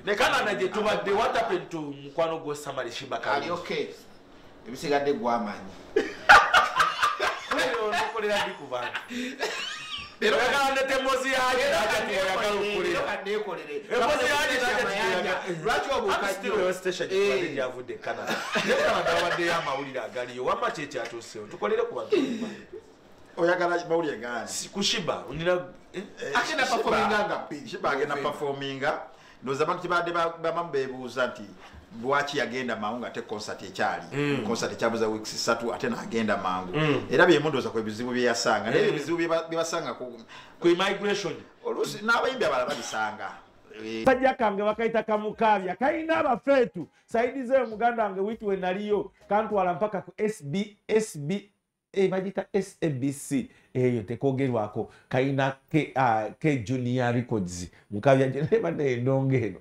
ne Canada je tubadde what happened to mukwano go Samali Sheebah kali okay ebisigadde gwamanyi leo nokolera bikubana lero kana temozi yaje oyagala okulira temozi yaje lwaki obukajjo station kwali yavudde Canada Canada abadde yamawulira agaliyo wamma kyekya atuse tukolere ku bantu oyagala mawulire gani ku Sheebah unira akina performinga ngapi Sheebah agenda performinga ndoza bantu kibadde bamambebuuza nti bwaki yagenda mangu ate concert ekyali concert ekyabuza weeks 3 ate nagenda mangu era bye mundoza ku bizibu bye yasanga naye bizibu bye basanga ku immigration olusi n'abayimbi abalala babisanga Sajja kange bakaita Kamukabya kaina abafeetu saidize muganda wange witu wenaliyo kantwala mpaka ku SB bagita SABC eyo tekogerwako kaina ke Junior Records Mukabya jeneba ndongeno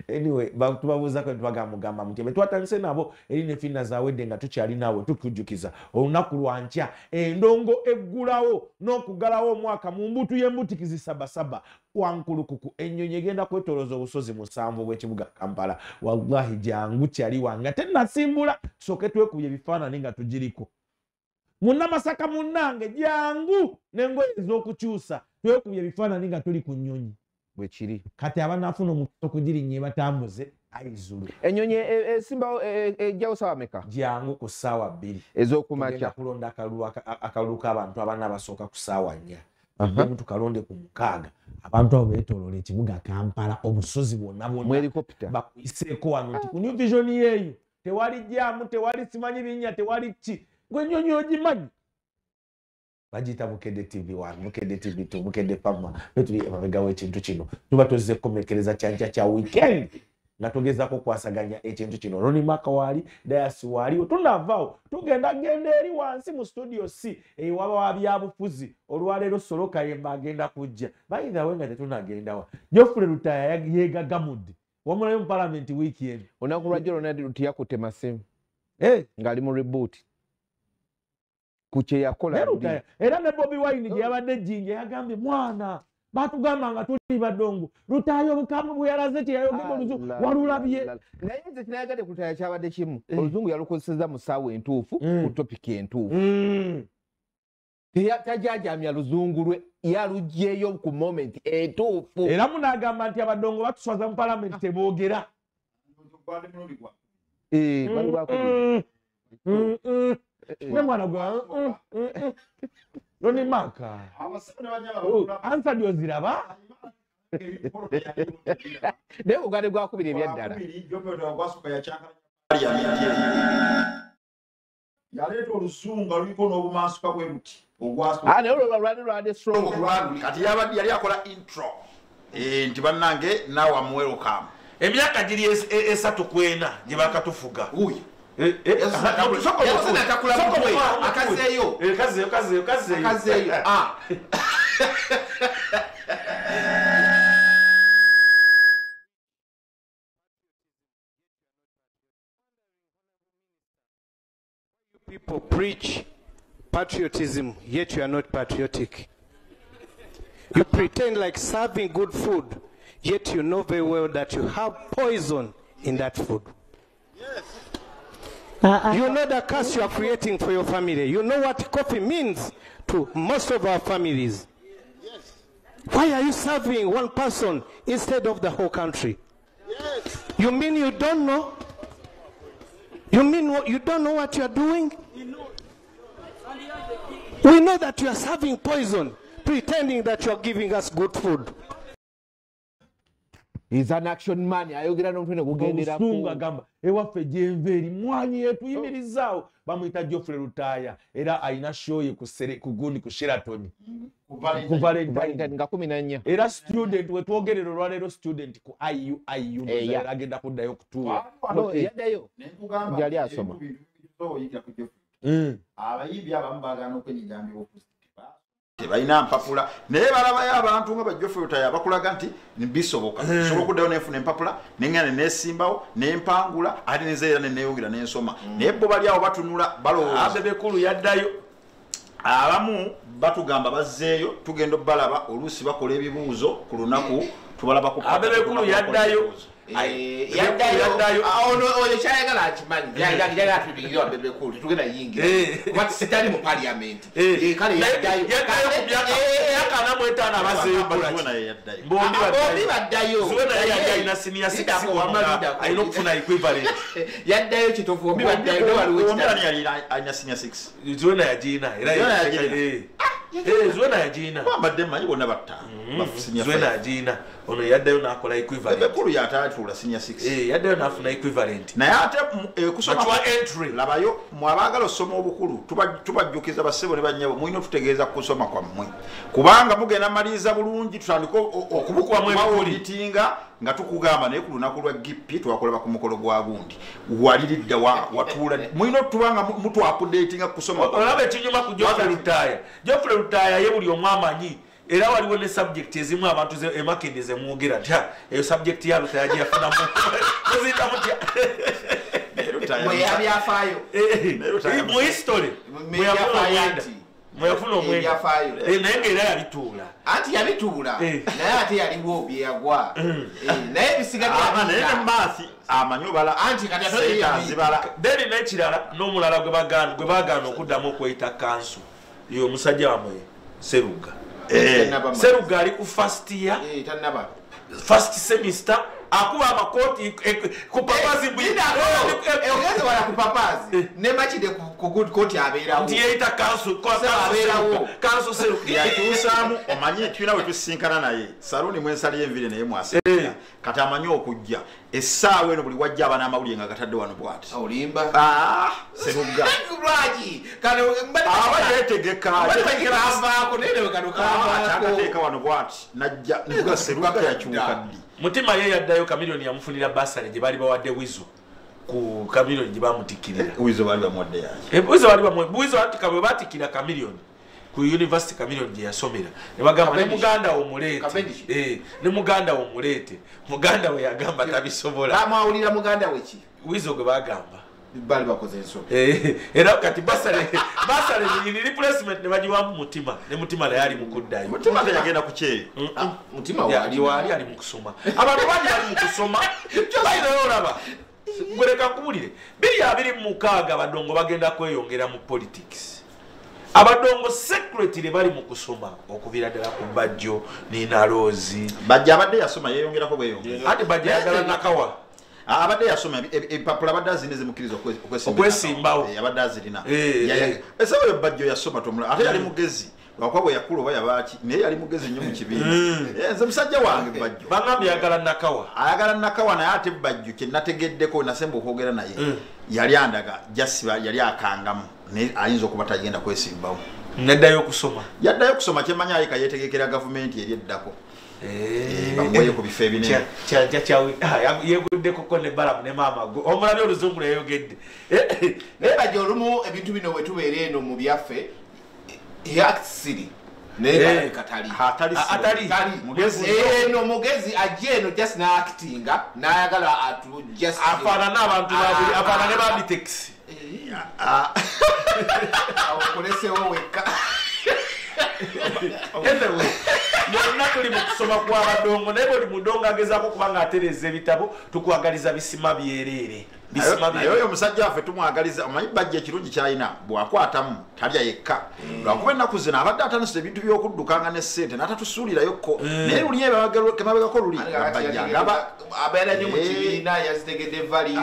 anyway tubabuza ko tubagamba mutebe twatandise nabo eri ne fina zawedde nga tukyali nawo tukujukiza olunaku lwankya endongo eggulawo n'okugalawo omwaka mu mbutu y'embutikizi sabasaba wankulukuku ennyonyi egenda kwetoloza obusozi musanvu bw'ekibuga Kampala wallahi jangu kyali wanga tenasimbula soke twekubye ebifaanani nga tugiriko Munnamasaka munnange jangu n'engoye ez'okukyusa twekubye ebifaanani nga tuli ku nnyonyi bwe kiri kati abanafuna omuntu okugirinnye batambuze ayizulu ennyonyi esimbawo ejjawo ssaawa meka jangu ku ssaawa 2 ez'okumakya kulonda akalulu k'abantu abaana abasooka ku ssaawa 4 tukalonde ku 6 abantu abo beetooloola ekibuga Kampala obusozi bwonna mu helicopter bakuyiseeko wano nti ku New Vision yeeyo tewali jaamu tewali simanyi binnya tewali ki gwenyonyi ogimanyi bagiyita Bukedde TV 1 Bukedde TV 2 Bukedde Pama betuli emabega ekintu kino tuba tuzze kukomekereza kyankya kya weekend nga tugezako kwasaganya ekintu kino Roni Maka wali Dayasi waliwo tunavaawo tugenda eri wansi mu studio C waba wabyabufuzi olwaleero Soloka Yemba agenda kujja bayinza wenga tetunagendawa Jofule Lutaya yegagamudde wamulayo mu parliament weekend olunaku lwajjo Ronald Lutaya kutema simu ngali mu reboot kuche yakola era ne Bobi Wine gye yabadde jinge yagambye mwana batugamba nga tuli badongo Lutaya obukamu buyalaze ti yayogera oluzungu walulabye naye nze kinayagadde ku Lutaya kyabadde kimu oluzungu yalukozeseza mu ssaawa entuufu ku topiki entuufu tajajamya luzungu lwe yalugyeyo ku moment entuufu era munagamba nti abadongo batuswaza mu parliament teboogera bali bakubiri mwana gwa Roni Maka ansa dyoziraba naye bugande gwakubiri ebyaddala yaleeta olusunga luliko n'obumansuka bwe luti naye olwo lwali strong kati yali akola intro nti bannange naawe amuwerokamu emyaka giri 3 kwena gye bakatufuga akazeeyo People preach patriotism, yet you are not patriotic. You pretend like serving good food, yet you know very well that you have poison in that food. Yes. You know the curse you are creating for your family. You know what coffee means to most of our families. Yes. Why are you serving one person instead of the whole country? Yes. You mean you don't know? You mean you don't know what you are doing? We know that you are serving poison, pretending that you are giving us good food. He's an action man. Ayogera n'omuntu ne kugendera ku gamba ewaffe jenveri mwanyi yetu yimirizaawo bamuyita Jofre Lutaya era ayina show ye ku gundi ku Sheraton ku Valentine nga 14 era student we twogerera olwaleero student ku IU era agenda kuddayo kutuula yaddayo yali asoma abayimbi abamu baagana okwenyigambya tebalina mpapula naye balabayo abantu nga Jofre Lutaya bakulaga nti bisoboka sobola okuddayo nefuna empapula neŋŋana nesimbawo nempangula ate nezeera neneyongera nensoma naye bo bali awo batunula balowooza abebekulu yaddayo abamu batugamba bazzeeyo tugenda balaba oluusi bakola ebibuuzo ku lunaku tubalaba ku abebekulu yaddayo yaddayo oyo kyayagala akimanyi yagala atubiriwa bebe kulu tugenda yingira kuba sitali mu parliament kale yaddayo yakana mwetana abazembula bombi baddayo Zuena yaddayo na senior 6 ayina okufuna equivalent yaddayo kitofu bombi baddayo waliwo Omulani yali ayina senior 6 Zuena yagina era Zuena yagina bambadde manyi bonna batta Zuena yagina ono yaddayo nakola equivalent ebekulu yatatula senior 6 yaddayo nafuna equivalent naye ate kusoma entry labayo mwabagala osoma obukulu tubajjukiza bassebo ne bannyabo mulina tutegeeza kusoma kwammwe kubanga mugenda maliriza bulungi tutandika okubukwamu ebikulitinga nga tukugamba naye ku lunaku lwa gipi twakolaba ku mukolo gwa gundi waliridda watuula mulina otubanga mutu updatinga kusoma olaba ekinyuma ku Geoffrey Lutaya ye buli omu amanyi era waliwo ne subject ezimu abantu emakindi zemwogera nti eyo subject ya Lutaya gye yafunamu muzita mutya mu history mweyafuna omwenda naye ngaera yabituula anti yabituula naye ate yaliwo bye yagwa naye bisigadde maathi amanyobala anti kati atozibala then n'ekirala n'omulala gwe bagaana okuddamu okweyita kansu yo omusajja wamwe Seruga Seruga ali ku first year first semester akuba amakoti ku papazi bwida ogeze wala ku papazi ne machide ku good court abeerawo ndi yeita kansu ko abeerawo kansu Seruga yatuusaamu omanye twina we tusinkana naye saluni mwensali envire naye mwaseka kati amanyi okujja essaawa eno buli wajja abana amawulire nga gatadde wano bwati olimba Seruga lwaki kano aba yetegeka avaako nene akateeka wano bwati najja nvuga Seruga yakyuka ddi mutima ye yaddayo kamilioni yamufunira basale gye bali bawadde wizo ku kamilioni gye bamutikirira wizo bali bamuwadde yaki wizo ati kabwe batikira kamilioni ku university kamilioni gye yasomera ne bagamba ne muganda wo muleete ne muganda wo muleete muganda we yagamba tabisobola amawulira muganda we ki wizo gwe bagamba bali bakoze ensobi era kati basale ni replacement ne bajiwamu mutima ne mutima naye ali mukuddayo mutima teyagenda ku kyeyo mutima wali ali mukusoma abantu bangi ali mukusoma bayinayo olaba gweleka nkubulire 226 abadongo bagenda kweyongera mu politics abadongo secretary bali mukusoma okubira ddala ku Bajjo Ninalozi Bajjo abadde yasoma yeyongerako bweyongera ate Bajjo yagala Nakawa abadde yasoma empapula abadde azine zimukkiriza okwesimbawo abadde azirina esawa yo Bajjo yasoma tomula ate yali mugezi lwakwa bwe yakula oba yabaaki naye yali mugezi nnyo mu kibiina nze musajja wange Bajjo bagambye ayagala Nakawa ayagala Nakawa naye ate Bajjo kye nategeddeko nasemba okwogera naye yali andaga jasiba yali akangamu naye ayinza okuba tagenda kwesimbawo neddayo okusoma yaddayo okusoma kyemanya ayika yeetegekera gavumenti eri eddako bamwoye ku bifo ebinene yeguddeko ko ne balamu ne maama gwe omulabye oluzungu yayogedde naye Bajjo olumu ebintu bino bwe tubeera eno mu byaffe yaksiri naye atali eno mugezi ajja eno just naactinga nayagala afaanana abantu babiri afaanane ba Abtex awokolesewo wekka yonna tuli mu kusoma kw'abadongo naye buli mudongo agezaako kubanga atereza ebitabo tukwagaliza bisima byereere naye oyo omusajja waffe tumwagaliza omanyi Bajjo ekirungi kyalina bwakwatamu talya yekka lwakuba ennaku zino abadde atanusira ebintu by'okuddukanga ne ssente n'atatusuulirayo naye luli kemabegako luli abeera nnyo mu kibiina yazitegedde vali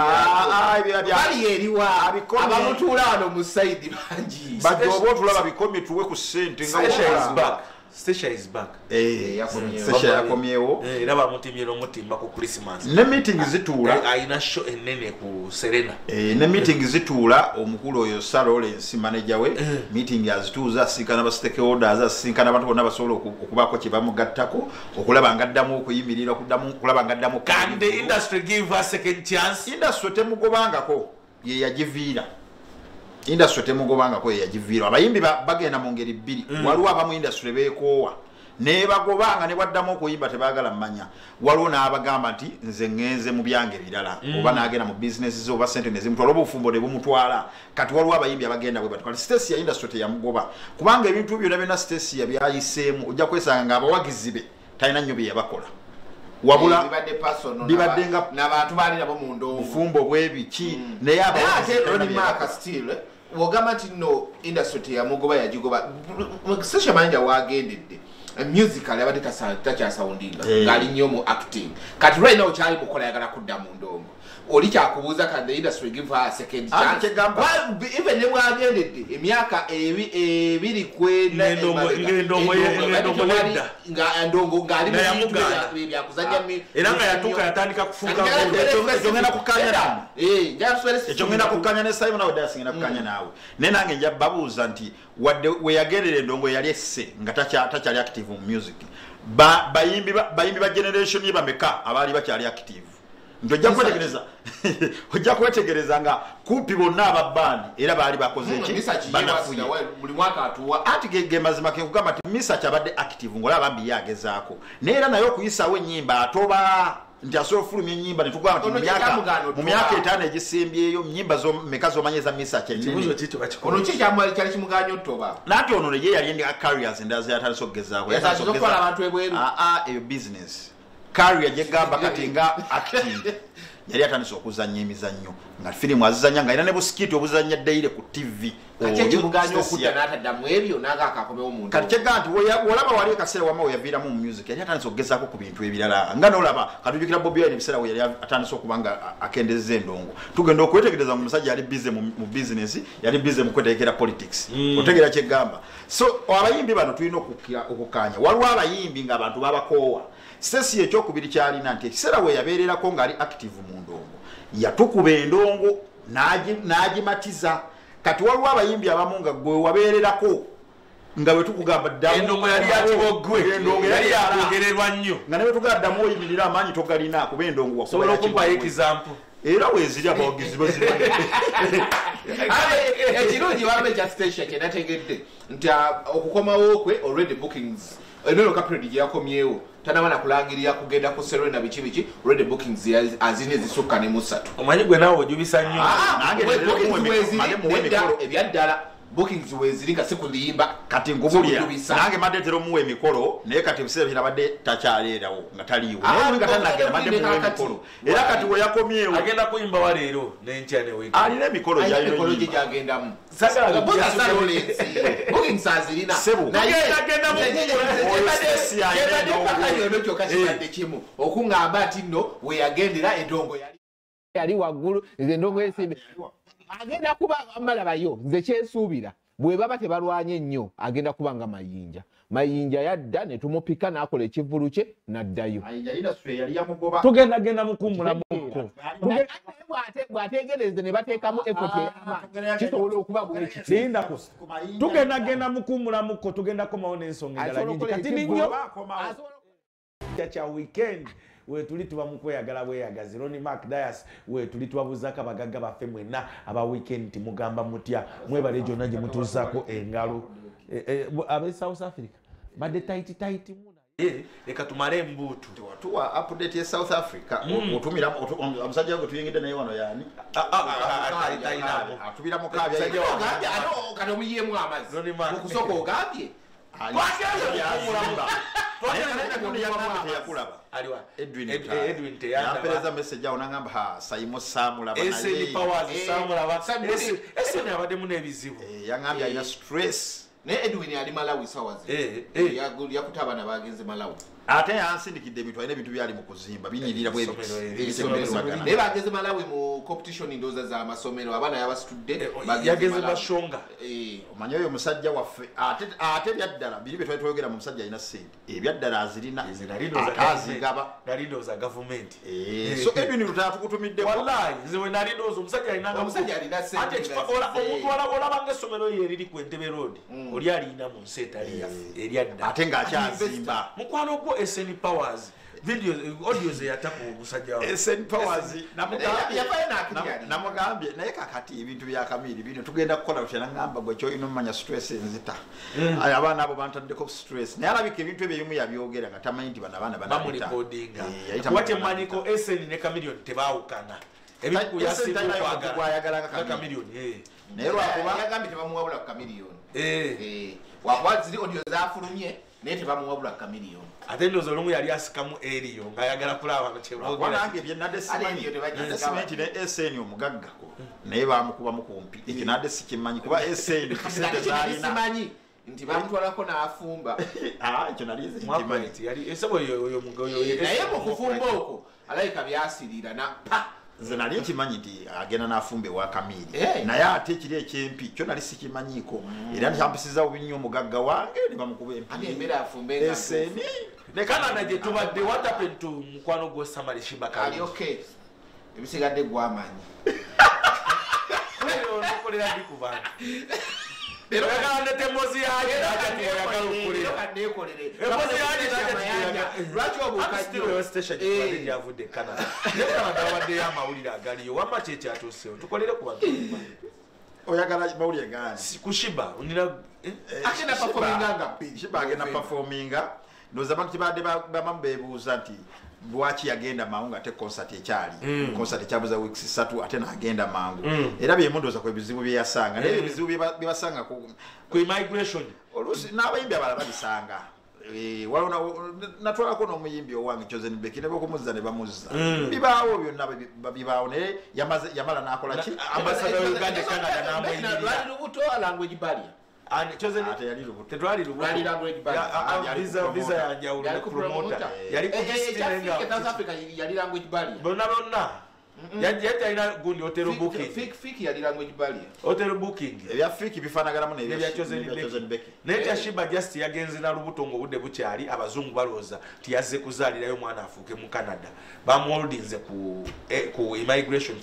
eriwa abamutuula wano mu saidi bangi Bajjo oba otulaba bikomye tuwe ku ssente Station is back. Station yakomyewo. Era bamutimye n'omutimba ku Christmas. Ne meeting zituula. Ayina show ennene ku Serena. Ne meeting zituula omukulu oyo Lawrence manager we meeting yazituuza sinkana ba stakeholders sinkana abantu bonna basobola okubako kye bamugattako okulaba ngaddamu okuyimirira okulaba ngaddamu. Can the industry give us a second chance? Industry temugobangako ye yagiviira. Industry temugobanga ko yagiviira abayimbi bagenda mu ngeri bbiri waliwo abamu industry beekoowa ne bagobanga ne baddamu okuyimba tebagala mmanya waliwo n'abagamba nti nze ngenze mu byange birala oba n'agenda mu business ze oba sente ne zimutwala oba obufumbo ne bumutwala kati waliwo abayimbi abagenda bwe batwala Stacy ya industry teyamugoba kubanga ebintu byonna byonna Stacy ya byayiseemu ojja kwesanga ng'abawagizi be talina nnyo bye yabakola wabula bibadde personal bibaddenga n'abantu baali nabo mu ndongo bufumbo bwebiki naye ate still wogamba nti no industry teyamugoba yagigoba sesha manja wagendedde musical abadde takyasoundinga ngali nnyo mu acting kati right now kyali mukola yagala kudda mu ndongo oli kyakubuuza can the industry give her a second chance even ne mwagendedde emyaka ebiri kwenda ndongo ngali byakuzanya era nga yatuuka yatandika kufuuka ekyongenda kukkanya nawe ekyongenda kukkanya ne Simon nawe dasi ngenda kukkanya naawe naye nange nja babuuza nti wadde weyagendera endongo yali esse nga takyali active mu music bayimbi ba generation ye bameka abaali bakyali active ojja kwetegereza nga kumpi bonna ababandi era baali bakoze eki banafuye buli mwaka atuwa anti ge mazima ke kugamba nti Misa kyabadde active ng'olaba bambi yagezaako naye era naye okuyisawo ennyimba atoba nti asobola ofulumya ennyimba ne tugamba nti mu myaka 5 egisimbyeyo nnyimba meka z'omanyi eza Misa kyennyini ono ki kyamwali kyali kimuganya otoba nanti ono ye yali endi carriers endaza yatandise okugezaako eyo business Carrier jegamba kati nga active yali atandise okuzannya emizannyo nga firimu azizanya nga ina ne busikiti obuzannya daire ku TV kati muganya okudda n'ataddamu ebyo n'akakomewo mu kati kyeganti wolaba wali akaseera wama weyaviiramu mu music yali atandise okugezaako ku bintu ebirala nga n'olaba katujjukira Bobi Wine ebiseera we yali atandise okuba nga akendezeza endongo tugenda okwetegereza mu musajja yali busy mu business yali busy mu kwetegekera politics otegera kyegamba so abayimbi bano tulina okukaanya waliwo abayimbi nga abantu babakoowa Sesi ekyokubiri kyalina nti ekiseera we yabeererako ng'ali active mu ndongo yatukuba endongo n'agimatiza kati waliwo abayimbi abamu nga gwe wabeererako nga bwe tukugamba endongo yali yatibogwe endongo yali yagogererwa nnyo nga ne bwe tugamba ddamu oyimirira amaanyi togalina kuba endongo wasobola okumpayo example era weeziri abawagizi bazimanyi ekirungi wambe kya station kyenategedde nti okukomawo kwe already bookings eno kapiredi gye yakomyewo tanabana kulangirira kugenda ku Serena biki already bookings azine zisukka ne musatu omanyi gwe nawe ojubisa nnyo ebyaddala bookings weziringa sikulimba kati ngubulya nange madetero muwe emikolo naye kati biseera birabadde takyaleerawo nga taliiwo naye nga tanagenda madde muwe emikolo era kati we yakomyewo agenda kuyimba wa leero n'enkya ne weekend alina emikolo gyagendamu bookings azirina kyokakibadde kimu okuŋŋamba ati nno we yagendera endongo yali waggulu endongo esimbe agenda kuba malabayo nze kyesuubira bwe baba tebalwanye nnyo agenda kuba nga mayinja yadda ne tumupika n'akola ekivulu kye n'addayo tugendagenda mukummulamuko bw'ategereze ne bateekamu effort kisobola okuba bwekitindako tugendagenda mukummulamuko tugenda komawo n'ensonga endala nyingi kati ninnyo kya weekend wetuli tuba mu kweyagala bweyagazi Ronnie Mark Dias wetuli tubabuzaako abagagga baffe mwenna aba weekend timugamba mutya mwebale gyonna gye mutuusaako engalo abe South Africa badde tight muna leka tumale embuutu watuwa update ye South Africa otumira omusajja gwe tuyingidde naye wano yani atubira mukabya kati omuyiyemu amazzi okusooka ogambye Edwin teyampereza message awo nangamba ha Simo samulaba naye samulaba abademu n'ebizibu yangambye alina stress ne Edwin ali Malawi sawazi yakutaba na bagenze Malawi ate yansindikidde ebintu alina ebintu byali mu kuzimba binyirira naye bageze Malawi mu competition ndoza za amasomero abaana yabasitudde yageze bashonga omanyi oyo musajja waffe ate byaddala biri bye twali twogera mu musajja alina sente ebyaddala azirina azigaba nalidoza government so Edwin lutaya tukutumidde wallahi nziwe nalidoza omusajja alina sente ate omuntu olabanga essomero ye eriri ku Entebbe Road oli alina mu nsi etali yaffe eryaddala ate ng'akyazimba mukwano gwo SN Powers video audios yataku musajja wa SN Powers namugambye naye kakati ebintu bya kamiri bino tugenda kukola tutya ngamba gwe kyo ino manya stress enzita abaana abo bantaddeko stress naye alabika ebintu ebyo bimu yabyogera nga tamanyi nti bana bamurecordinga wate maniko SN ne Chameleone tebaawukana ebiku yasibu kwagala ka Chameleone naye lwakuba yagambye tebamuwabula ku Chameleone wakuba ziri audio zafulumye naye tebamuwabula kamiliyo ate ndozo olumu yali asikamu eriyo ng'ayagala kulaba nange byenadde simanyi ne SN omugaggako naye bamukubamu kumpi ekyo nadde sikimanyi kuba SN sente zalina nti bamutwalako n'afumba ekyo nali naye mu kufumba okwo alayika byasirira na pa nze nali nkimanyi nti agenda n'afumba ewa Kamiri naye ate ekiri ekyempi kyo nali sikimanyiiko era ntiampisiza bubi nnyo omugagga wange ne bamukuba empi SN ne Canada gye tubadde what happened to mukwano gwe Samari Sheebah ali okay ebisigadde gwamanyi okolera ndi ku bantu Pero kaganda temozi yaje yakalo kulira kandekolere emozi yaje lwaki obukajjo station kwali yavude Canada Canada wadde ya mawulira agaliyo wama cheche atusewo tukolere ku bantu oyagala mawulire gani ku Sheebah unira akina performinga ngapi Sheebah agenda performinga ndoza bantu kibadde bamambebuuza nti lwaki yagenda mangu ate concert ekyali concert ekyabuza weeks 3 ate n'agenda mangu era byemundoza ku ebizibu bye yasanga naye ebizibu bye basanga ku immigration olusi n'abayimbi abalala babisanga walona natwalako n'omuyimbi owange Chosen Becky ne bakumuzza ne bamuzza bibaawo byonna babibaawo naye yamala n'akola ki ambassador wa Uganda Canada n'amuyimbi lwali lubuto language barrier and Chosen tetwali visa ya njawulo ne promoter yali ku South Africa yali language barrier bonna yajja ina gundi hotel booking fiki yali language barrier hotel booking ebya fiki bifanagalamu nebya Chosen Becky nete Sheebah just yagenze na lubuto ngo budde bukyali abazungu baloza tiyaze kuzalirayo mwana afuke mu Canada bamuholdinze ku immigration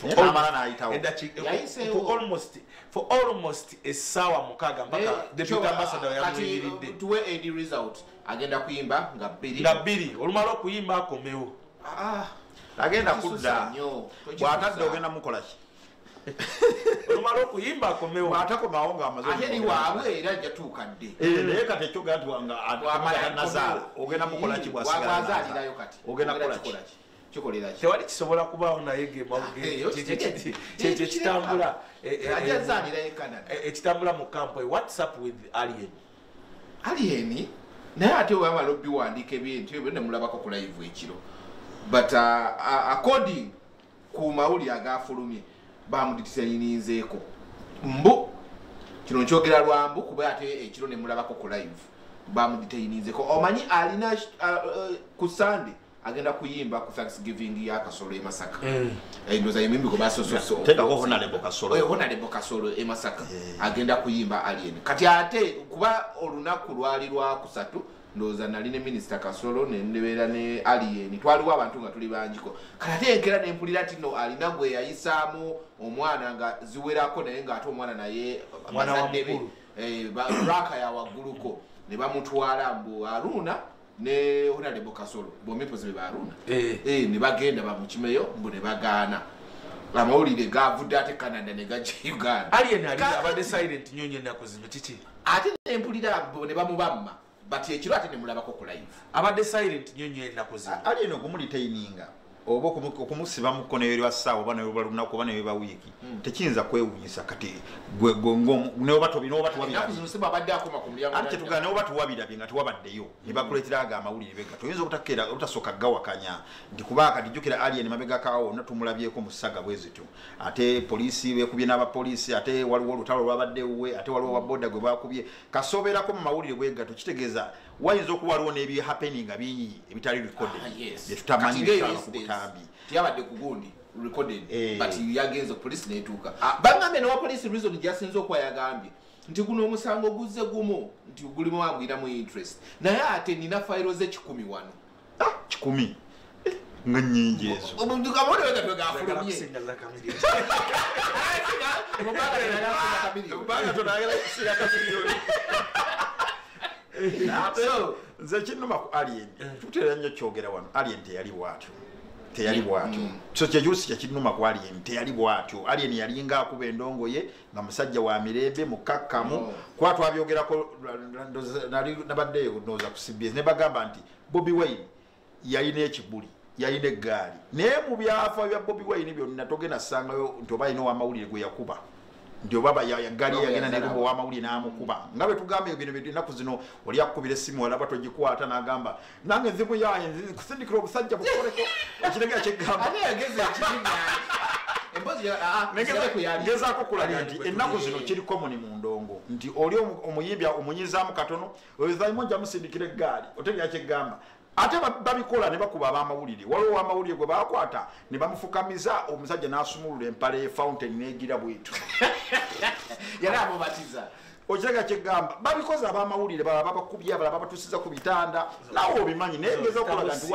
for almost a sawa mukaga mpaka deputy ambassador yamuyiridde tuwe AD result agenda kuyimba nga bbiri olumalo kuyimba akomewo agenda kudda bwatadde ogenda mukola ki olumalo kuyimba akomewo bwatakomawo nga amaze ate ni waabwe era jatuukadde naye kati ekyo gatwanga nazaala ogenda mukola ki bwazaalirayo kati ogenda kukola ki kikolera ki tewali kisobola kubaawo naye ekitambula ekitambula mu camp whatsapp with alien naye ate wamala obiwandiika ebintu ebyo nemulabako ku live ekiro but according ku mawulire agafulumye bamuditayinizeeko mbu kino nkyogera lwambu kuba ate ekiro nemulabako ku live bamuditayinizeeko omanyi alina ku Sunday agenda kuyimba ku Thanksgiving ya Kasolo Masaka ndoza yimimbi ko basoso teka ko Honorable Kasolo Honorable Kasolo Masaka agenda kuyimba alien kati ate kuba olunaku lwali lwa kusatu ndoza naline Minister Kasolo ne ndebera ne alien twaliwo abantu nga tuli banjiko kati enkera ne mpulira tino alina gwe yayisaamu omwana nga ziwerako naye nga ate omwana naye mwana wa mukulu raka ya waguluko ne bamutwala mbu Aruna ne Honorable Kasolo bomipoze be Aruna ne bagenda bamukimeyo mbu ne bagaana amawulire gavudde ate Canada ne gaje Uganda alien ali abadde silent nyonyo nakuzima kiki ate ne mpulira ne bamubamma bati ekiro ate ne mulabako ku live abadde silent nyonyo nakuzima alien okumulitaininga oba okumusiba mu kkono eryo assaawa oba nayo lunaku oba nayo wiiki tekiyinza kwewuunyisa kati gwe neoba tubirabye neoba tuwabirabye nga tewabaddeyo ne bakuleetera ago amawulire bega toyinza obutasooka gawakanya nti kuba kati jjukira alien mabegakawo natumulabyeko mu ssaga bwe zityo ate poliisi bekubye n'abapoliisi ate waliwo olutalo lwabaddewe ate waliwo waboda gwe bakubye kasoberako mu mawulire bwe gato kitegeeza wayinza okuba waliwo n'ebyehappeninga bingi ebitali recorded byetutamanyi kubutambi tiyabadde kugundi recorded but yagenze police netuka bangambe no police reason jasinze okwa yagambye nti guno omusango guzze gumu nti gulimu abwira mu interest naye ate nina files ze 10 wano 10 nga nyingi ezo omuntu kamone wega twegafulumye nze kinuma ku alien tutera nnyo kyogera wano alien teyali bwatyo so kyejusi kyekinuma ku alien teyali bwatyo alien yalinga akuba endongoye nga musajja wa mirembe mukakkamu kwa twabyogerako nabaddeyo noza ku CBS ne bagamba nti Bobi Wine yalina ekibuli yalina eggaali naye mu byafa bya Bobi Wine byonna togenda sangayo nti oba alina owamawulire gwe yakuba ndio baba ya gali yagenda ne lubo wa mawuli n'amukuba ngabe tugambe bino binaku zino oli yakubira simu wala bato gikwata n'agamba nange nzimu yaye kusindikira obusajja bukoreko ekirega kyegamba ani yageze kibinya embozi ngeza ko kulaga nti ennaku zino kiri common mu ndongo nti oli omuyimbi omunyizaamu katono ozaimo nja musindikire gali otegera kyegamba ate babikola ne bakuba abamawulire waliwo amawulire gwe bakwata ne bamufukamiza omusajja n'asumulula empale fountain negira bwitu yali amubatiza okirega kyegamba babikoze abamawulire baba babakubye abalaba batusiza ku bitanda nawe obimanyi negeza okulaga nti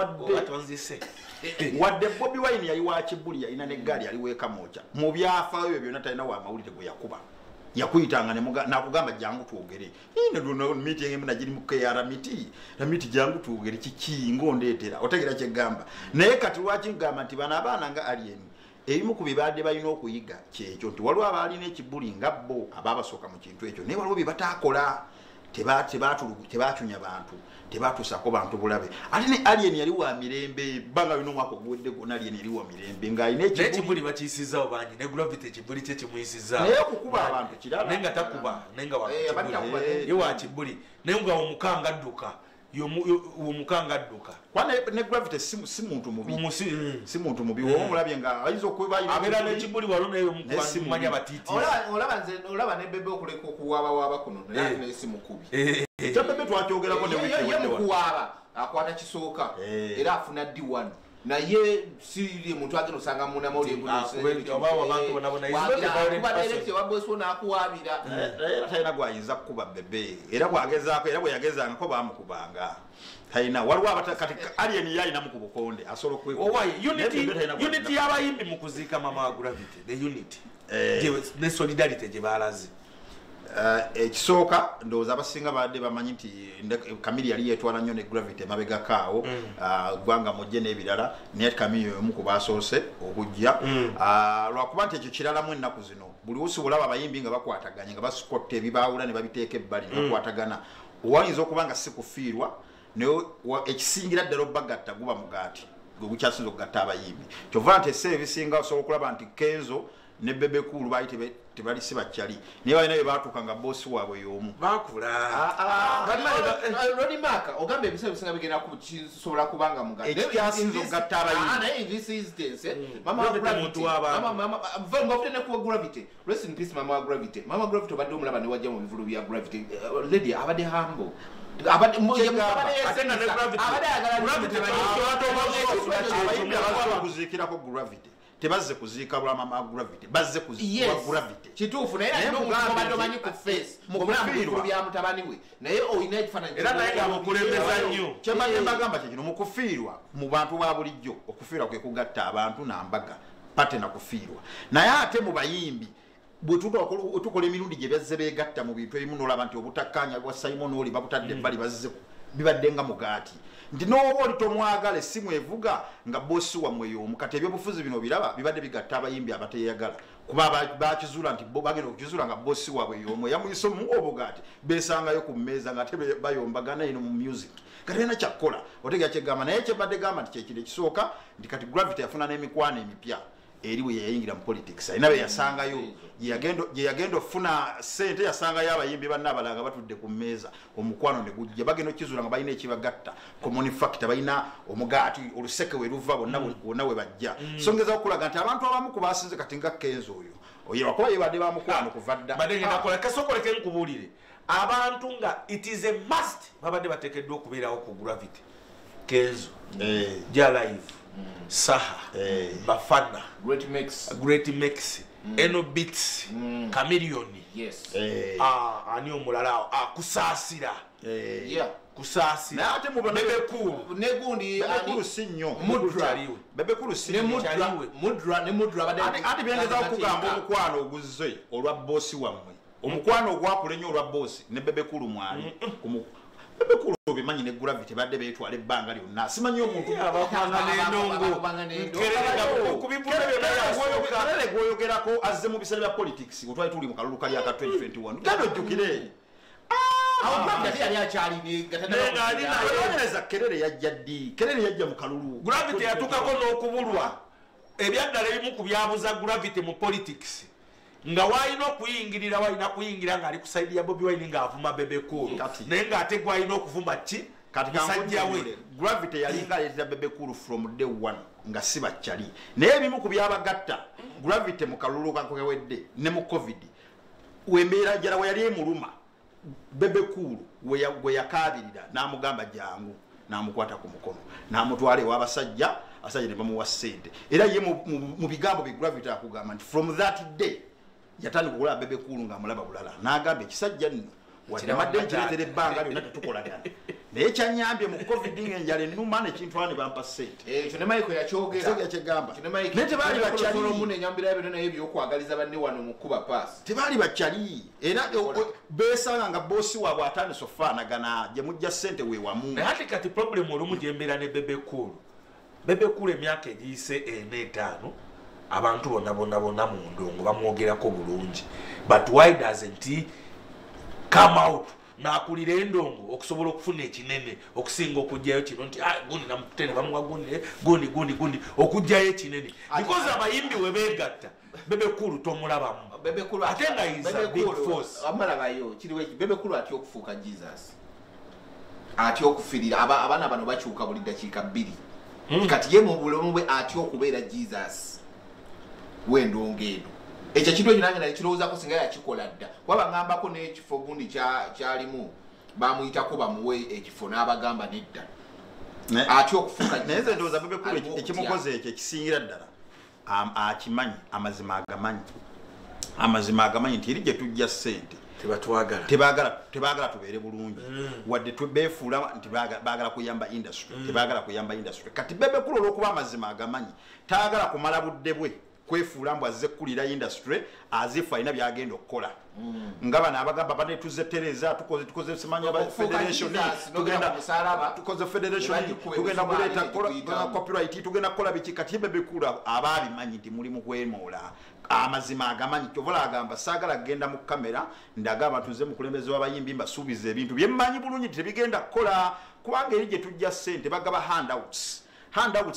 wadde Bobi Wine yali wa Kibuli yalina neggali yali weka moja mu byafaayo ebyo byonna talina wa mawulire gwe yakuba yakuyitanga nakugamba jangu tuogere ine luno meeting emuna giri mu KR miti jangu tuogere kiki ngondeetera otegera kyegamba naye kati lwaki ngamba nti bana abaana nga alien ebimu ku bibadde balina okuyiga kyekyo nti waliwo abalina ekibuli nga bo ababasooka mu kintu ekyo naye waliwo bye bataakola tebacunya bantu tebatusako bantu bulabe ate ne alien yali wa mirembe banga bino mwako gwedde gona alien yali wa mirembe nga ine ekibuli bakiyisizaawo bangi ne gravity ekibuli kye kimuyisizaawo naye okukuba abantu kirala nenga takuba nenga wa kibuli yewa kibuli nenga omukanga adduka omukanga adduka kwana ne gravity si muntu mubi si muntu mubi omulabye nga ayizo kuba abera n'ekibuli walo nayo mumanya batiti olaba ne bebe okuleka okuwaaba kuno naye n'esi mukubi kyabebe twakyogerako ne wiki ye mukuwaaba akwata kisooka era afuna D1 naye siri muntu agenda osanga muna mawulire wabweso nakuwaabira era talina gwayinza kukuba bebe era bwagezaako era bwe yagezangako bamukubanga talina waliwo kati alien yalinamu ku bukonde asobola unity y'abayimbi mu kuziika mama wa gravity the unity ne solidarity gye baalaze ekisooka ndowooza abasinga badde bamanyi nti kamiri yali yeetwala nnyo ne gravity emabegakaawo gwanga mujje n'ebirala naye kamiri omu ku baasoose okujja lwakuba nti ekyo kiralamu ennaku zino buli wusi bulaba abayimbi nga bakwataganye nga basikotta ebibaawula ne babiteeka ebbali ne bakwatagana owayinza okuba nga si kufiirwa naye ekisingira ddala obagatta guba mugaati gwe gukyasinza okugatta abayimbi kyova nti eseera ebisinga osobola okulaba nti Kenzo ne bebe kulu bayi tebali si bakyali naye balina bye baatuuka nga boosi waabwe y'omu bakula Lodi Maka ogamba ebiseera bisinga bigenda kisobola kubanga mugatte ekikyasinza okugatta abayimbi ne kuwa gravity rest in peace mama wa gravity obadde omulaba ne wajja mu bivulu bya gravity lady abadde hambo kuziikirako gravity tebazze kuziika bwa mama gravity bazze kuziika gravity kituufu naye n'omubadde omanyi ku face mukufiirwa bya mutabani we naye oyina ekifaananyi era naye ng'amukulembeza nnyo kyembadde mbagamba kye kino mu kufiirwa mu bantu ba bulijjo okufiirwa kwe kugatta abantu nambaga pate na kufiirwa naye ate mu bayimbi bwe tukola emirundi gye bazze beegatta mu bintu ebimu n'olaba nti obutakkaanya bwa Simo n'oli babutadde ebbali bazze bibadde nga mugaati nti n'oba oli tomwagala essimu evuga nga boosi wammwe y'omu kati ebyobufuzi bino biraba bibadde bigatta abayimbi abateeyagala kuba bakizuula nti bagenda okukizuula nga boosi waabwe y'omu yamuyise omu obugaati beesangayo ku mmeeza nga ate bayombagana eno mu music kati alina kyakkola otegera kyegamba naye kyebadde gamba nti kyekiro ekisooka nti kati gravity yafuna n'emikwano emipya eri bwe yayingira mu politics alina be yasangayo gye yagenda okufuna ssente yasangayo abayimbi banna abalanga batudde ku mmeeza omukwano ne gujja bagenda okkizuula nga balina ekibagatta common factor balina omugaati oluseke we luva bonna we bajja songeza okulaga nti abantu abamu ku basinze kati nga Kenzo oyo lwakuba yebadde bamukwano kuva dda kasokoleke nkubuulire abantu nga it is a must babadde bateekeddwa okubeerawo ku gravity Kenzo ja live Saha Bafana Great Mix Eno Beats Chameleon ani omulala kusaasira kusaasira ate mu negundi sinyo ate byengeza okugamba omukwano oguzze olwa boosi wammwe omukwano ogwakula ennyo olwa boosi ne bebekulu mwali bebekulu obimanyi ne gravity badde beetwala ebbanga lyonna simanyi omuntu kerere gwoyogerako azze mu biseera bya politics otwali tuli mu kalulu kali aka 2021 genda ojjukire kerere yajja ddi kerere yajja mu kalulu gravity yatukako n'okubulwa ebyaddala ebimu ku byabuza gravity mu politics nga waina okuyingirira waina kuyingira nga ali ku side ya Bobi Wine nga avuma Bebe Cool naye nga ate gwaina okuvuma ki musajja we Gravity yalinga aleetera Bebe Cool from day one nga siba kyali naye ebimu ku byabagatta Gravity mu kalulu kakewedde ne mu covid wembeera jala we yali emuluma Bebe Cool we yakabirira n'amugamba jangu n'amukwata ku mukono n'amutwala ew'abasajja asajja ne bamuwa ssente era ye mu bigambo bi Gravity akugamba nti from that day yatandika okulaba Bebe Cool ng'amulaba bulala n'agamba ekisajja nno wadde amadde nkireetera ebbanga lyonna tetukolagana naye kyanyambye mu covid ng'enjala ennuma nekintwala ne bampa ssente ekyo ne Michael yakyogera kyegamba naye tebaali bakyali ebyokwagaliza banne wano mu kuba paasi tebaali bakyali era beesanga nga boosi waabwe atandise okufaanagana gye mujja ssente weewamu naye ate kati problem olumu gyembeera ne Bebe Cool emyaka egiyise 4-5 abantu bonna mu ndongo bamwogerako bulungi but why doesn't he come out nakulira endongo okusobola okufuna ekinene okusinga okujjayo kino nti gundi namutene bamuwa gundi okujjayo ekinene because abayimbi we beegatta Bebe Cool tomulabamu ate nga is a big force amalabayo kiriwe Bebe Cool atya okufuuka Jesus atya okufirira abaana bano bakyuka buli dakiika 2 kati ye mu bulamu bwe atya okubeera Jesus wendongo eno ekyo kintu ekyo nange nakirowoozaako singa yakikola dda kuba bagambako n'ekifo gundi kyalimu bamuyitako bamuwe ekifo n'abagamba nedda atya okufuuka naye ze ndowooza Bebe Cool ekimukoze ekyo ekisingira ddala akimanyi amazima agamanyi nti eri gye tujja ssente tebagala tubeere bulungi wadde beefuula nti baagala kuyamba industry tebagala kuyamba industry kati Bebe Cool olw'okuba amazima agamanyi taagala kumala budde bwe kwefuula mbu azze kulira industry azifu alina byagenda okukola nga bano abagamba banetuze tereza tukoze simanya federation tugenda kuleeta copyright tugenda kukola biki kati Bebe Cool abaabimanyi nti mulimu kwemoola amazima agamanyi kyovola agamba saagala kugenda mu kamera ndagamba tuze mukulembeze w'abayimbi mbasuubiza ebintu byemmanyi bulungi tebigenda kukola kubanga eri gye tujja ssente bagaba handouts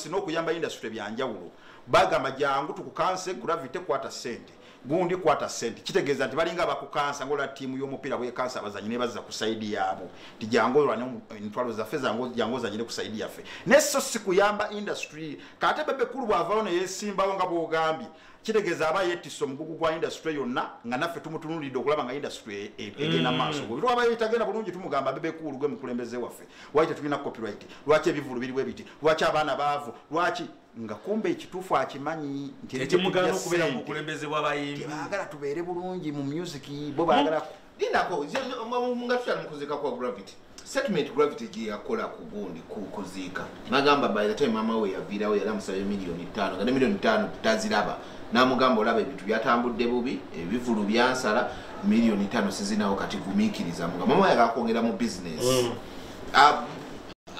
n'okuyamba industry byanjawulo bagamba jangu tukukanse Gravity kwata ssente gundi kwata ssente kitegeeza nti balinga bakukansa ngola tiimu y'omupiira bwekansa abazanyi ne bazza ku saidi yaabo ti jangu olwane entwalo zaffe jangu ozanyire ku saidi yaffe nesso si kuyamba industry kate Bebe Cool bw'avaawo ne yeesimbawo nga bw'ogambye kitegeeza aba yeetisse omugugu gwa industry yonna nga naffe tumutunulidde okulaba nga industry egenda maaso bwe bitwaba yeetagenda bulungi tumugamba Bebe Cool gwe mukulembeze waffe lwaki tetulina copyright lwaki ebivulu biriwe biti lwaki abaana baavu lwaki nga kumbe ekituufu akimanyi nti ekimugana okubeera mu bukulembeze bw'abayimbi tebaagala tubeere bulungi mu music bo baagala lindako nga tukyali mukuzika kwa Gravity settlement Gravity gye yakola ku gundi kuziika nagamba by the time mama we yaviirawo yali amusabye $5,000,000 nga ne $5,000,000 taziraba n'amugamba olaba ebintu byatambudde bubi ebivulu byansala $5,000,000 sizinawo kati gumiikiriza mama yagala kwongera mu business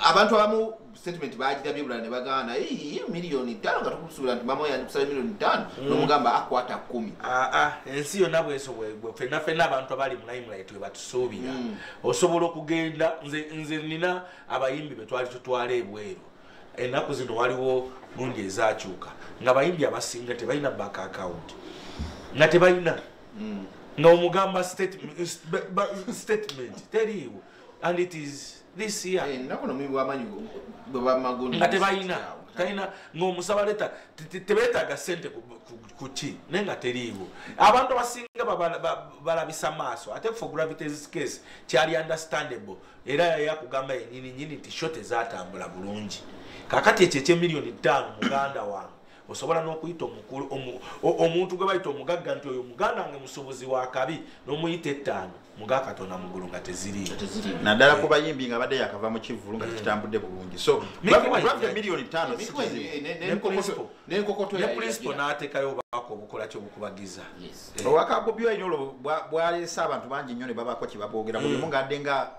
abantu abamu statement baagirabye bulala ne bagaana $5,000,000 nga tukusuubira nti mama yandikusaba $5,000,000 n'omugamba akwata 10 ensi yonna bwesobwe ffenna abantu abali mu limelight we batusuubira osobola okugenda nze nina abayimbi be twali tutwala ebweru ennaku zino waliwo gundi ezakyuka nga abayimbi abasinga tebalina back account nga tebalina nga omugamba statement teriiwo and it is this year nga tebalina ng'omusaba leta tebeetaaga ssente ku ki naye nga teriiwo abantu abasinga balabisa maaso ate for Gravity's case kyali understandable era yakugamba yenyininyini nti shot ezatambula bulungi kakati ekyo $5,000,000 muganda wange osobola n'okuyita omuntu gwe bayita omugagga nti oyo muganda wange musobozi wa kabi n'omuyita 5 muga Katonda mugulu nga teziriiwo naddala ku bayimbi nga badde yakava mu kivulu nga kitambudde bulungi so $5,000,000 ne principal n'ateekayo obubaka obukola ky'obukubagiza obubaka Bobi Wine olwo bwaleese abantu bangi nnyo ne babako kibabogera buli omu ng'adde nga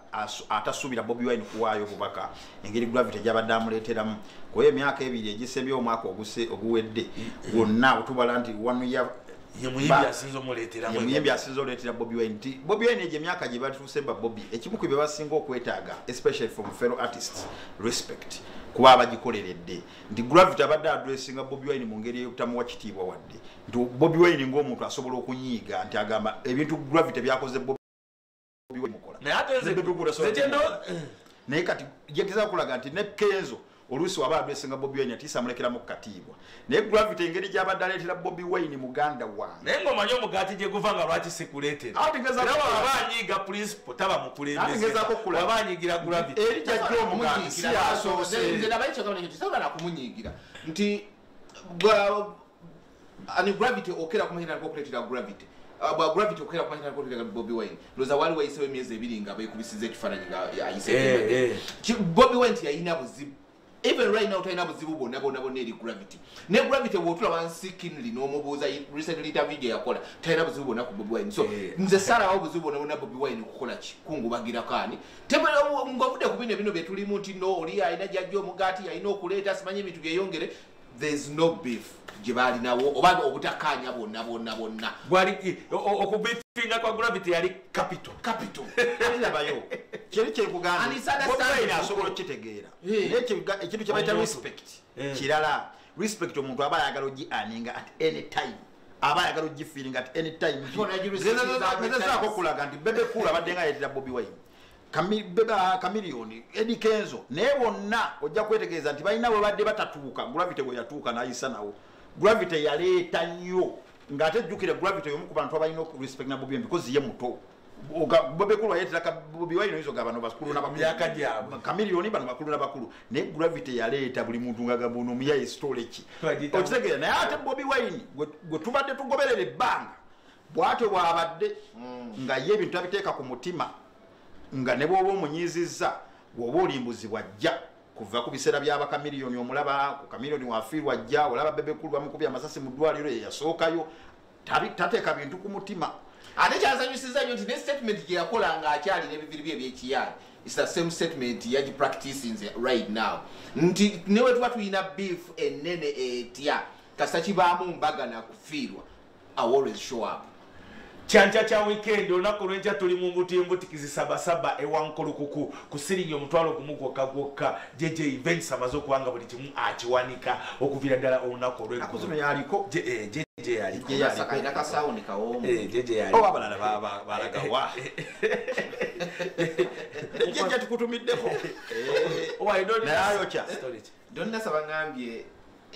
atasuubira Bobi Wine kuwaayo obubaka engeri Gravity gy'abadde amuleeteramu kuba emyaka 2 egisembyeo omwaka oguwedde gwonna otubala nti 1 year ye muyimbi asinzo muletera ye muyimbi asinzo muletera Bobi Wine nti Bobi Wine je myaka gye batusemba Bobi ekimu ku bye basinga okwetaaga especially from fellow artists respect kuba abagikoleredde nti Gravity abadde addressinga Bobi Wine mu ngeri ey'okutamuwa kitiibwa wadde nti Bobi Wine ng'omuntu asobola okunyiiga nti agamba ebintu Gravity byakoze Bobi Wine mukola naye kati jegeza kulaga nti ne Kenzo oluusi waba addressinga Bobi Wine ati samulekeramu katiibwa naye Gravity engeri gy'abadde aleetera Bobi Wine muganda wange naye ng'omanyi omugaati gye guvanga lwaki sikuleetera nawe abanyiiga principle taba mukulembeza abanyiigira Gravity eri jajja omugaati si yasoose nze nabayi kyogamba nti tosobola kumunyiigira nti ani Gravity okera kumanyira okuleetera Gravity Gravity okera kumanyira okuleetera Bobi Wine loza wali wayisewo emyezi ebiri nga beekubisiza ekifaananyi nga ayise Bobi Wine yayina buzibu even right now tayina buzibu bonna eri Gravity ne Gravity bwotula wansikinly n'omubuuza recently interview yakola tayina buzibu bonna ku Bobi Wine so nze salawo buzibu bonna Bobi Wine kukola ki kungubagira kaani tebera ngavudde ku bino byetulimu nti no oli ayina jajja omugaati ayina okuleeta simanyi ebintu byeyongere there's no beef gye baalinawo oba obutakkaanya bonna okubifinga kwa Gravity yali capital alinabayo kiri kyekugamba Bobi Wine asobola okitegeera ekintu kye bayita respect kirala respect omuntu aba ayagala ogianinga at any time aba ayagala ogifeeling at any time ngezaako okulaga nti Bebe Cool abadde nga aleetera Bobi Wine Chameleone Eddie Kenzo naye bonna ojja kwetegereza nti balina bwe badde batatuuka Gravity bwe yatuuka n'ayisa nawo Gravity yaleeta nnyo ng'ate jjukira Gravity y'omu ku bantu abalina respect na Bobi Wine because ye muto Bebe Cool yeetera Bobi Wine oyinza ogaba bano bakulu n'abakulu Chameleone bano bakulu n'abakulu naye Gravity yaleeta buli muntu ng'agamba ono omuyaye story ki okitegeera naye ate Bobi Wine gwe tubadde tugoberera ebbanga bw'atyo bw'abadde nga ye ebintu abiteeka ku mutima nga ne bwoba omunyizizza bwoba olimbuzibwa ajja kuva ku biseera by'aba Chameleone omulaba ku Chameleone wafiirwa ajja olaba Bebe Cool bamukubya amasasi mu ddwaliro yasookayo tateeka bintu ku mutima ate kyasanyusiza nnyo nti ne statement gye yakola ng'akyalina ebibiri bye ebyekiyaali it's the same statement yagi practicing right now nti newe tuba tulina beef ennene etya kasita kibaamu mbaga nakufiirwa I always show up Chancha cha weekend olunaku lwenkya tuli mu mbutimbuti sabasaba ewankolukuku kusiringa omutwalo gumu gwokka JJ events amaze okuwanga buli kimu akiwanika okuviira ddala olunaku olwekuno yaliko JJ yaliko ayina kasawuni kawoomu JJ yaliko abalala balagawa JJ tukutumiddeko nayayokya Donnasa bangambye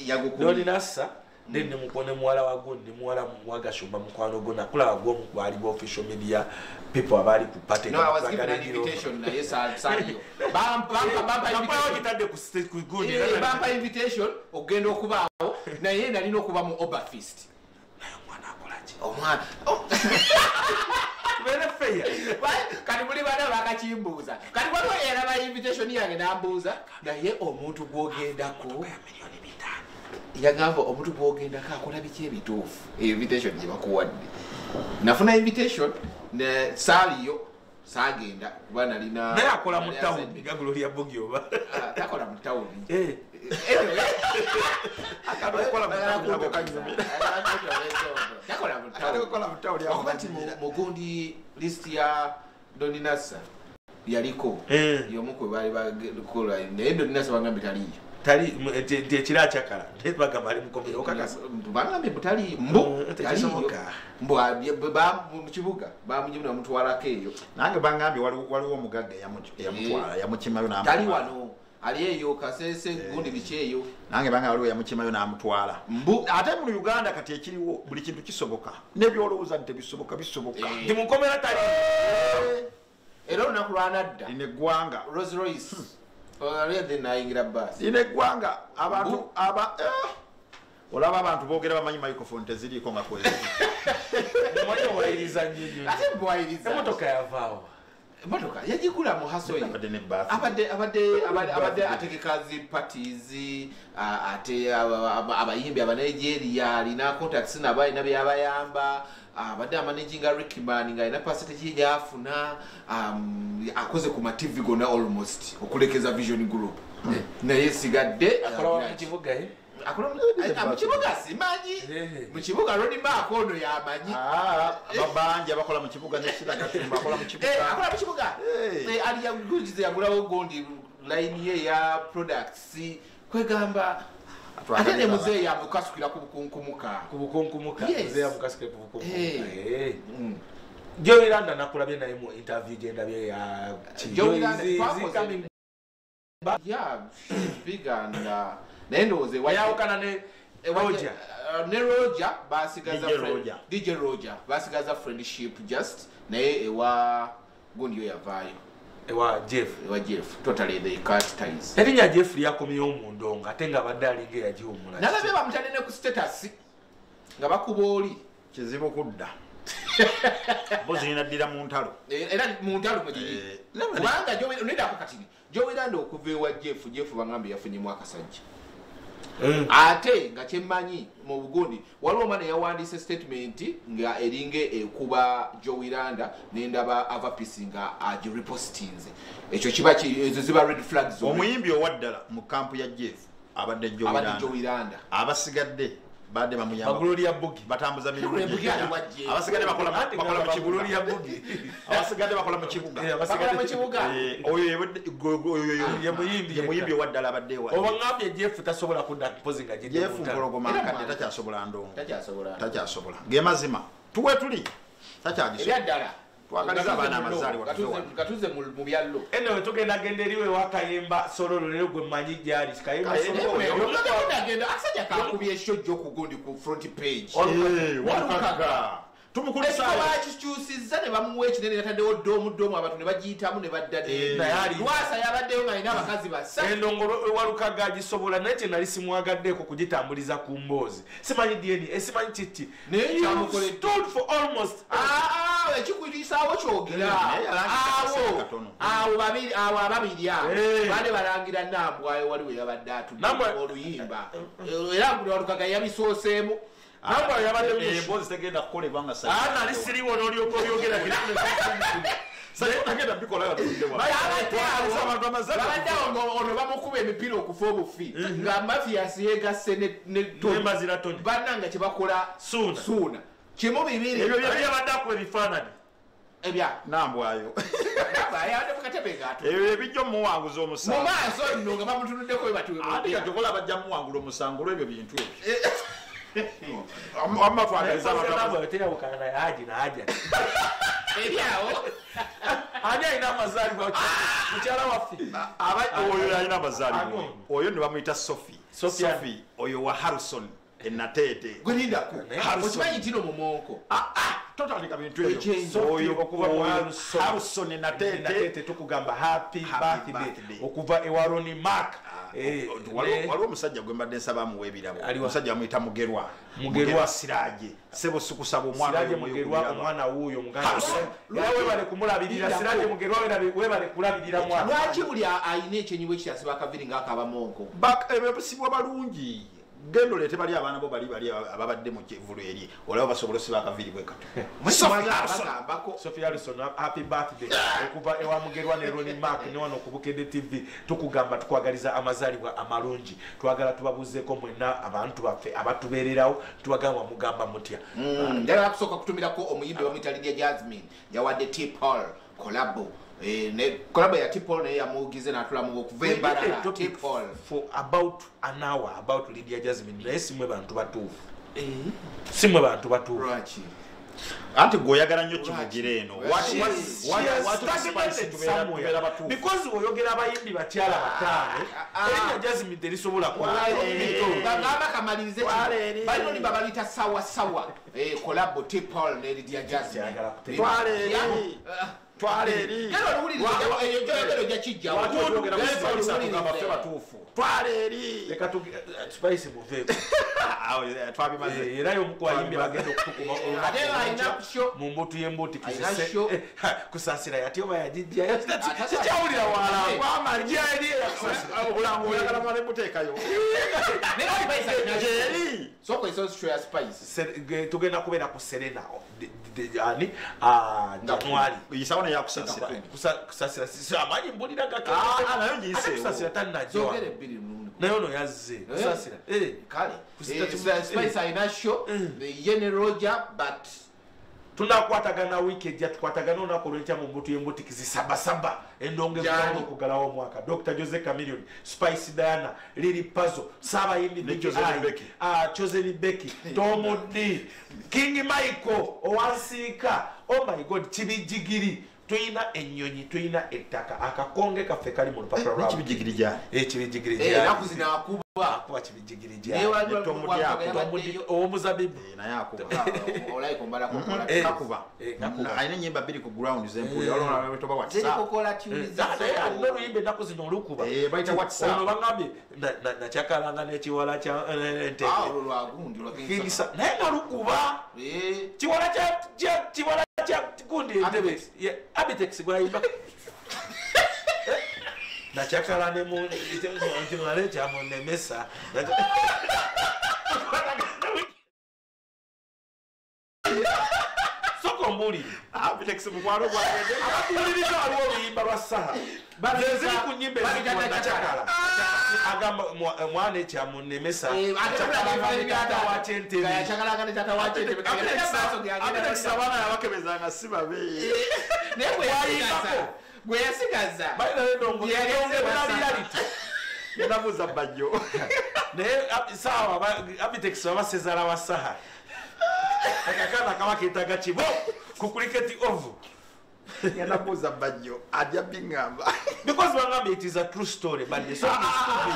yagukumi Donnasa then mukone mwala wagundi mwala mwagashumba mukwano gona kula wagomu kwali bo official media people abali ku party no I was given an invitation na yes Sario bampa invitation ku gundi bampa invitation ogenda okubaawo na yeye nalino okuba mu Oberfest mwana akolaje omwana bene feya kati muli bana bakachimbuza kati waliwo era ba invitation yange nambuza na ye omuntu gwogendako yagamba omuntu bwogenda kakola biki ebituufu invitation gye bakuwadde nafuna invitation ne Saaliyo saagenda kuba nalina naye akola mu town gagulo lya bogi oba takola mu town wakati mugundi list ya Donnasa yaliko y'omu kwe baali bakola naye Donnasa bagambye taliyo tali ekira kyakala bagamba ali mukomero okakasa bagambe butali mbu mu kibuga bamujibuna mutwalako eyo nange bangambye waliwo omugagga yamukimayo tali wano ali eyo Kasese gundi bikyeyo nange bangambye waliwo yamukimayo n'amutwala ate mu Uganda kati ekiriwo buli kintu kisoboka nebyolowooza nti tebisoboka bisoboka ndi mukomera tali era olunaku lwanadda lino eggwanga Rolls Royce ine eggwanga abantu olaba abantu boogera bamanyi microphone teziriiko nga kwezi emotoka yavaawo emotoka yagigula mu hasoyi abadde ategeka zi parties ate abayimbi abanigeria alina contacts n'abalina byabayamba abadde amaneginga Ricky Man nga alina percentage gyafuna akoze ku ma TV gonna almost okulekeza Vision Group naye sigadde akola mu kibuga mukibuga simanyi mukibuga Ronnie Mark ono yamanyi babanja bakola mu kibuga n'ekira Katumba akola mu kibuga akola mu kibuga ali yagujize yagulawo gondi line ye ya products kwegamba ate ne muzeeyi yamukasukira ku bukunkumuka muzeeyi yamukasukira ku bukunkumuka Joe Iranda nakulabye naye mu interview gye ndabye ya Joe Iranda yeah big and nendoze wayawukana ne Roger ne Roger basigaza friend DJ Roger basigaza friendship just naye ewa gundi yo yavayo ewa Jeff totally they cut ties erinya Jeff yakomye omundo nga tenga badalinge yajiwumula nalabye bamutane ne ku status nga bakuboli kizibu kudda bozi inaddira mu ntalo era mu ntalo mwegiri wanga Joe nenda akakatini Joe Iranda okuvewa Jeff bangambe yafunye mu akasajja ate nga kyemmanyi mu bugundi waliwo omwana yawandise statement nga eringe ekuba Joe Iranda nendaba avapisi nga agirepostinze ekyo kiba ezo ziba red flags omuyimbi owaddala mu kampu ya Jeff abadde Joe Iranda abasigadde bade bamuyamba Gloria Bugi batambuza milimu abasigadde bakola mu Gloria Bugi abasigadde bakola mu kibuga oyo muyimbi owaddala abadde wa obangambye Jeff tasobola kudda pozi nga gye Jeff mpologoma kadde takyasobola ndongo takyasobola gemazima tuwe tuli takyagisobola ebyadala twagaliza abaana amazaali gatuze mu byallo eno tugenda genda eriwe wakayemba sololo lero gwe manyi gyali kayemba sololo agenda asajja kakubye eshojjo okugundi ku front page walukaga tumukulisa bakikyusiza ne bamuwa ekinene yataddewo doomu abantu ne bagiyitamu ne baddade lwasa yabaddeyo nga alina abakazi basa endongolo ewalukaga agisobola naye kye nali simwagaddeeko kugitambuliza ku mboozi simanyi dna simanyi kiti naye stood for almost ekikuyisaawo kyogera awo ababiri awo bade balangira nambwayo waliwo yabadde atudde oluyimba era walukaga yabisooseemu namba yabadde mbozi tegenda kukolebwa nga nali siriwo n'olyoka obyogera ono bamukuba emipiira okufa obufi nga mafias yegasse nemaziraton bannanga kyebakola suuna kimu bibiri ebyo byabadde akuba ebifaananyi ebya nambwayo ebyo ebijja omuwanguza omusango mu maaso nno nga bamutunuddeko bebatukola bajja muwangula omusango olwebyo bintu ebyo teyawukana naye haji nahaja ebyawo ani alina amazaalibwa mukyala waffe oyo alina amazaalibwa oyo ne bamuyita Sophie oyo wa Harrison enateete gwelindako okimanyi tino mumonko totandika bintu ebyo oyo okuva mu Harrison enateete tukugamba happy birthday okuva ewa Ronnie Mark waliwo omusajja gwe mbadde nsaba amuwa ebirabo omusajja bamuyita mugerwa siraje sebo sikusaba omwana wuuyo era webale kumulabirira siraje mugerwa webale kulabirira mwana lwaki buli ayina ekyenyiwa ekirasiba akaviri ng'akabamonko ebisibwa balungi gendo lete bali abaana bo bali ababadde mu kivulu eri olaba basobola siba akaviri bwe kato Sophie Harrison happy birthday okuva ewa mugerwa ne Ronnie Mark ne wano ku Bukedde TV tukugamba tukwagaliza amazaalibwa amalungi twagala tubabuzeeko mwenna abantu baffe abatubeererawo tubagamba mugamba mutya njagala kusooka kutumirako omuyimbi bamuyita Lydia Jasmine yawadde T-Paul kolabo ne kolabo ya T-Paul naye yamugize n'atulamu okuva embalala T-Paul for about an hour about Lydia Jasmine naye simwe bantu batuufu simwe bantu batuufu anti gwoyagala nnyo kimugire eno because oyogera abayimbi bakyala bataano Lydia Jasmine terisobola bagamba kamalirize balino ni babalita sawa kolabo T-Paul ne Lydia Jasmine twaleri twaleri leka spice muveeko twabimaze era y'omukwayimbi bagenda okutukuma mu mbutu y'embuti kusasira yati oba yagijjayo kikyawulira walamagya eri obulango oyagala mwana embuteekayo tugenda kubeera ku Serena ani Januari yisawo yakusasira kusasira amanyi mbulira nayo ngiyiseewo kusasira tannajo naye ono yazze kusasira kale Spice ayina show Yene Roger but tunakwatagana wiki ejja tukwatagana olunaku olw'enkya mu mbuto y'embutikizi sabasaba endongo evulamu okugalawo omwaka Dr. Jose Chameleone Spice Diana Lily Puzzle Sabayimbi Chozeni Becky Tom D King Michael Owansiika oh my god Kibijigiri tuyina ennyonyi tuyina ettaka akakonge kaffe kali mu lupapula lwawe Kibijigiri gyali Kibijigiri gyali naku zina akuba Kibijigiri gyali omuzabibu naye akuba olayiko mbala kokola akuba ayina ennyimba bbiri ku ground z'empuli olwala wetoba WhatsApp kokola tuliza alina oluyimba ennaku zino olukuba bayita WhatsApp ono bangambye nakyakalanga n'ekiwala kya ntebe olwo lwagundi kingisa naye nga lukuba kiwala kya gundi entebe Abtex gwayimba nakyakala ne mu kimale kyamunemesa soko mbuli Abtex mukwalo gwagende abatuliriza waliwo oluyimba lwa Saha bazeziri ku nnyimba ezikuwa nakyakala agamba mwana ekyamunemesa Abtex abaana yabakebezanga si babe gwe yasigaza yanabuuza bajjo naye Sawa Abtex babasezala wa Saha akakana kaba keetaga kibo ku cricket ovu yanabuuza bajjo ajja bingamba because bangambye it is a true story but the song is stupid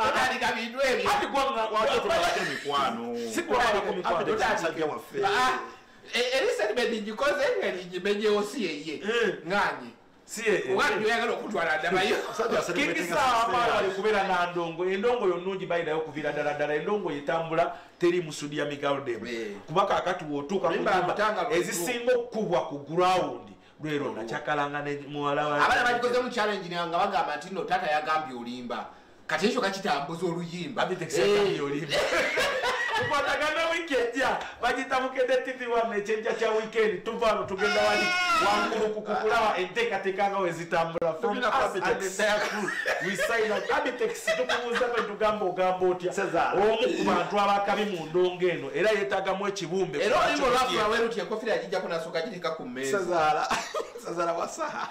otandika bintu ebyo ati wajjo tubalake mikwano sikwala ku mikwano Abtex musajja waffe erisetment ngikoze nga ngimenyewo si yeye ng'anyi Wani yoyagala okutwala adabayo King Saha bali kubeera na ndongo endongo yonnungi bayirayo okuviira ddala endongo yetambula teri musudi ya migaldem kuba kakati wootuuka kugamba ezisinga okukubwa ku ground lwero nakyakalanga ne muwala wa abaana bagikoze mu challenge nga bagamba nti no tata yagambye olimba kati ekyo kakitambuza oluyimba Abtex yagambye olimba tukwatagana weekend ya bagita mukende TV one ekyenja kya weekend tuvaano tugenda wali wangulu kukulaba enteekateeka nga wezitambula from us and their crew we sign up Abtex tukubuuza kwe tugamba ogamba otya omu ku bantu abakabi mu ndongo eno era yeetaagamu ekibumbe era olimo lwafula weruti ekofira yagijjako nasooka girika ku mmeeza Sazala wa Saha